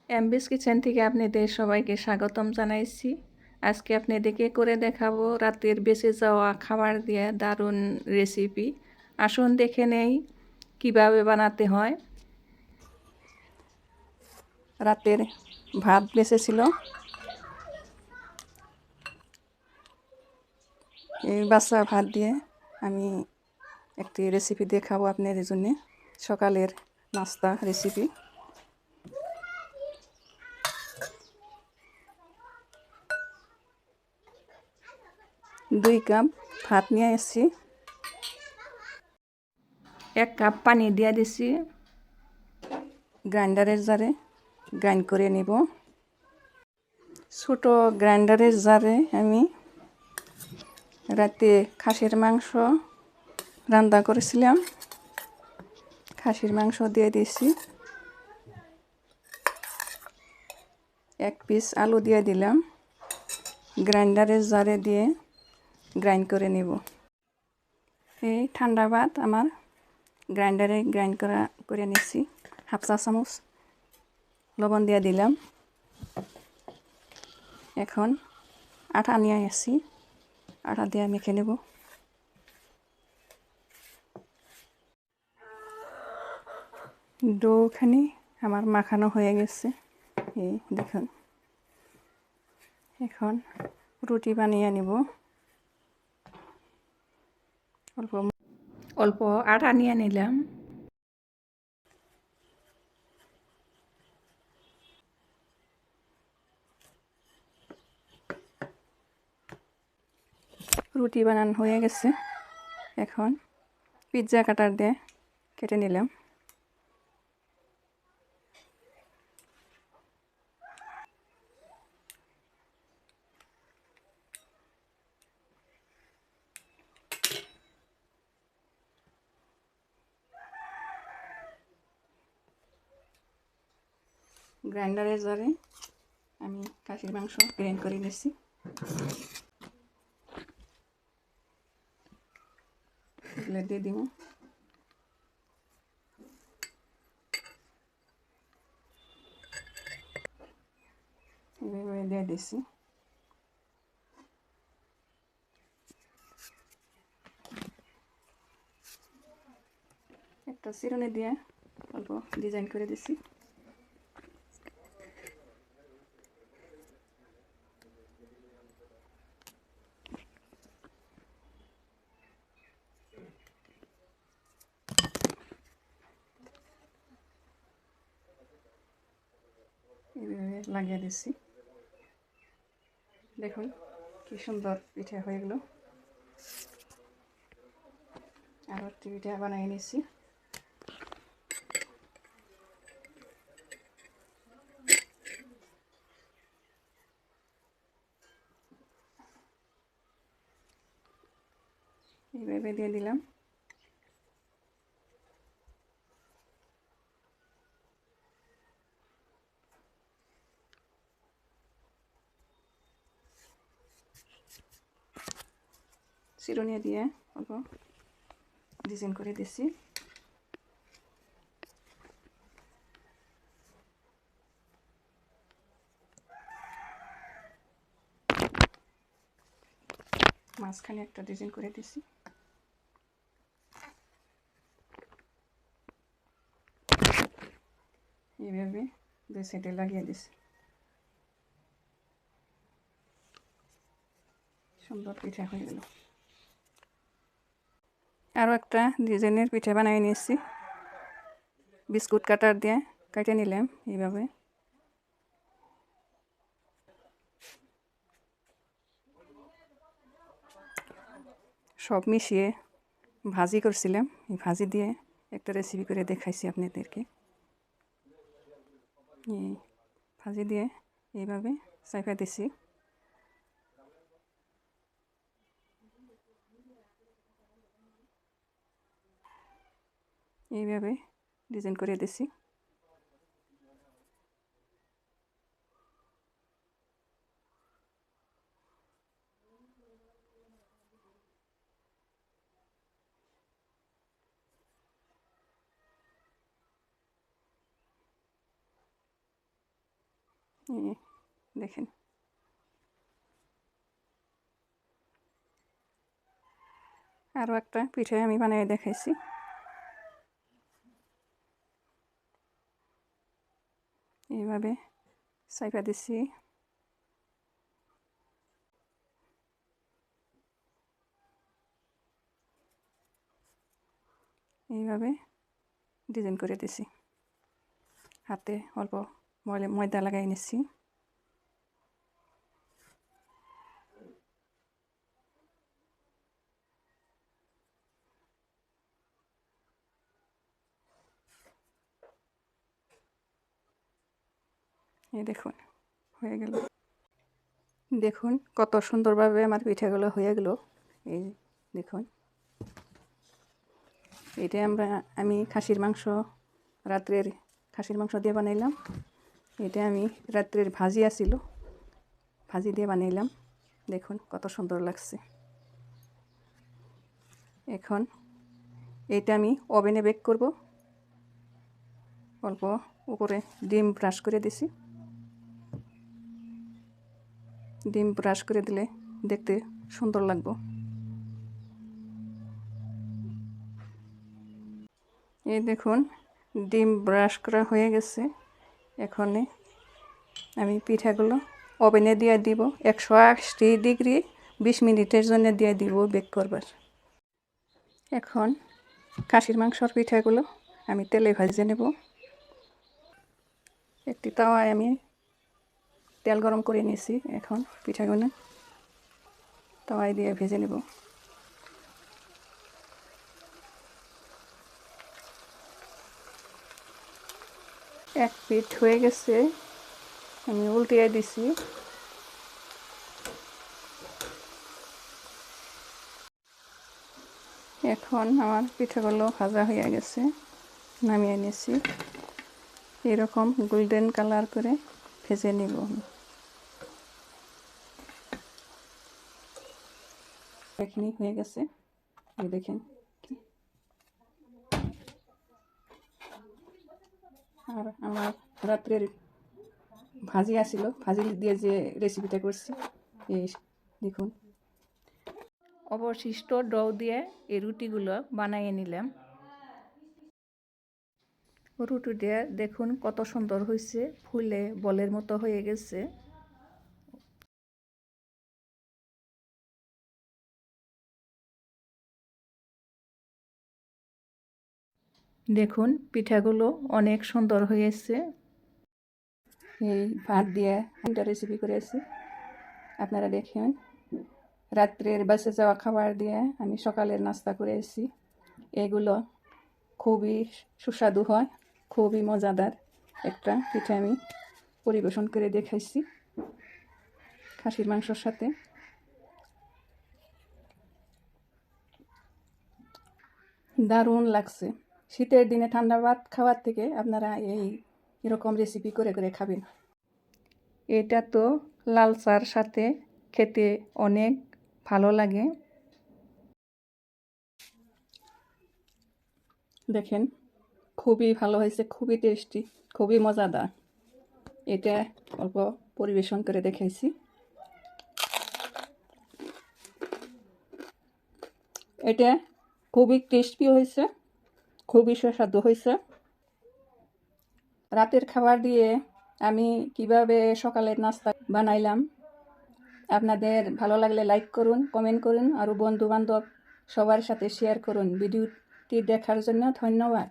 এমবিস kitchen থেকে আপনাদের সবাইকে স্বাগতম জানাইছি। আজকে আপনাদেরকে করে দেখাবো রাতের বেঁচে যাওয়া খাবার দিয়ে দারুণ রেসিপি। আসুন দেখে নেই কিভাবে বানাতে হয়। রাতের ভাত বেঁচেছিল, এই বাসা ভাত দিয়ে আমি একটি রেসিপি দেখাবো আপনাদের জন্য। সকালের নাস্তা রেসিপি। 2 কাপ ভাত নিয়ে এসেছি, 1 কাপ পানি দিয়ে দিছি, গ্রাইন্ডারের জারে গ্রাইন্ড করে নিব। ছোট গ্রাইন্ডারের জারে আমি রাতে খাসির মাংস রান্না করেছিলাম, খাসির মাংস দিয়ে দিয়েছি, 1 পিস আলু দিয়ে দিলাম, গ্রাইন্ডারের জারে দিয়ে গ্রাইন্ড করে নিব। এই ঠান্ডা ভাত আমার গ্রাইন্ডারে গ্রাইন্ড করে নিচ্ছি। 1/2 চা চামচ লবণ দিয়ে দিলাম। এখন আটা নিয়ে আসছি, আটা দিয়ে মেখে নেব। ডোখানি আমার মাখানো হয়ে গেছে, এই দেখুন। এখন রুটি বানিয়ে নেব। অল্প অল্প আটা নিয়ে নিলাম, রুটি বানানো হয়ে গেছে। এখন পিৎজা কাটার দিয়ে কেটে নিলাম। গ্রাইন্ডারের জারে আমি খাসির মাংস গ্রাইন্ড করে নিয়েছি। এগুলো দিয়ে দিব। এভাবে দিয়ে দিছি। একটা চিরুনি দিয়ে অল্প ডিজাইন করে দিছি। এইভাবে লাগিয়ে দিচ্ছি। দেখুন কি সুন্দর পিঠা হয়ে গেল। আরও একটি পিঠা বানিয়ে নিচ্ছি। এইভাবে দিয়ে দিলাম। চিরুনি দিয়ে অল্প ডিজাইন করে দিচ্ছি। মাঝখানে একটা ডিজাইন করে দিচ্ছি। এইভাবে 2 সাইডে লাগিয়ে দিচ্ছি। সুন্দর পিঠা হয়ে গেল। আরও একটা ডিজাইনের পিঠা বানিয়ে নিয়েছি। বিস্কুট কাটার দিয়ে কেটে নিলাম এইভাবে। সব মিশিয়ে ভাজি করছিলাম, এই ভাজি দিয়ে একটা রেসিপি করে দেখাইছি আপনাদেরকে। এই ভাজি দিয়ে এইভাবে চাইপা দিছি। এইভাবে ডিজাইন করে দিছি। এই দেখেন, আরও একটা পিঠে আমি বানিয়ে দেখাইছি। এইভাবে চাইপা দিছি, এইভাবে ডিজাইন করে দিছি। হাতে অল্প ময়দা লাগাই নিচ্ছি। এই দেখুন হয়ে গেল। দেখুন কত সুন্দরভাবে আমার পিঠাগুলো হয়ে গেল। এই দেখুন, এটা আমি খাসির মাংস, রাত্রের খাসির মাংস দিয়ে বানাইলাম। এটা আমি রাত্রের ভাজি আসিল, ভাজি দিয়ে বানাইলাম। দেখুন কত সুন্দর লাগছে। এখন এটা আমি ওভেনে বেক করব। অল্প উপরে ডিম ব্রাশ করে দিছি। ডিম ব্রাশ করে দিলে দেখতে সুন্দর লাগবে। এই দেখুন ডিম ব্রাশ করা হয়ে গেছে। এখন আমি পিঠাগুলো ওভেনে দিয়ে দিব 180 ডিগ্রি 20 মিনিটের জন্য দিয়ে দিব বেক করবার। এখন খাসির মাংসর পিঠাগুলো আমি তেলে ভেজে নেব। একটি তাওয়ায় আমি তেল গরম করে নিয়েছি। এখন পিঠাগুলো তাওয়ায় দিয়ে ভেজে নেব। এক পিঠ হয়ে গেছে, আমি উল্টিয়ে দিছি। এখন আমার পিঠাগুলো ভাজা হয়ে গেছে, নামিয়ে নিয়েছি। এরকম গোল্ডেন কালার করে ভেজে নিব। এখানে হয়ে গেছে, এই দেখেন। আর আমার রাত্রের ভাজি আসিল, ভাজি দিয়ে যে রেসিপিটা করছি এই দেখুন। অবশিষ্ট ডো দিয়ে এই রুটিগুলো বানিয়ে নিলাম। রুটি দিয়ে দেখুন কত সুন্দর হয়েছে, ফুলে বলের মতো হয়ে গেছে। দেখুন পিঠাগুলো অনেক সুন্দর হয়েছে। এই ভাত দিয়ে একটা রেসিপি করেছি, আপনারা দেখেন। রাত্রের বেঁচে যাওয়া খাবার দিয়ে আমি সকালের নাস্তা করেছি। এগুলো খুবই সুস্বাদু হয়, খুবই মজাদার একটা পিঠা আমি পরিবেশন করে দেখাইছি খাসির মাংসর সাথে। দারুণ লাগছে। শীতের দিনে ঠান্ডা ভাত খাওয়ার থেকে আপনারা এরকম রেসিপি করে করে খাবেন। এটা তো লাল চার সাথে খেতে অনেক ভালো লাগে। দেখেন খুবই ভালো হয়েছে, খুবই টেস্টি, খুবই মজাদার। এটা অল্প পরিবেশন করে দেখাইছি। এটা খুবই টেস্টি হয়েছে, খুবই সুস্বাদু হয়েছে। রাতের খাবার দিয়ে আমি কিভাবে সকালের নাস্তা বানাইলাম, আপনাদের ভালো লাগলে লাইক করুন, কমেন্ট করুন, আর বন্ধু বান্ধব সবার সাথে শেয়ার করুন। ভিডিওটি দেখার জন্য ধন্যবাদ।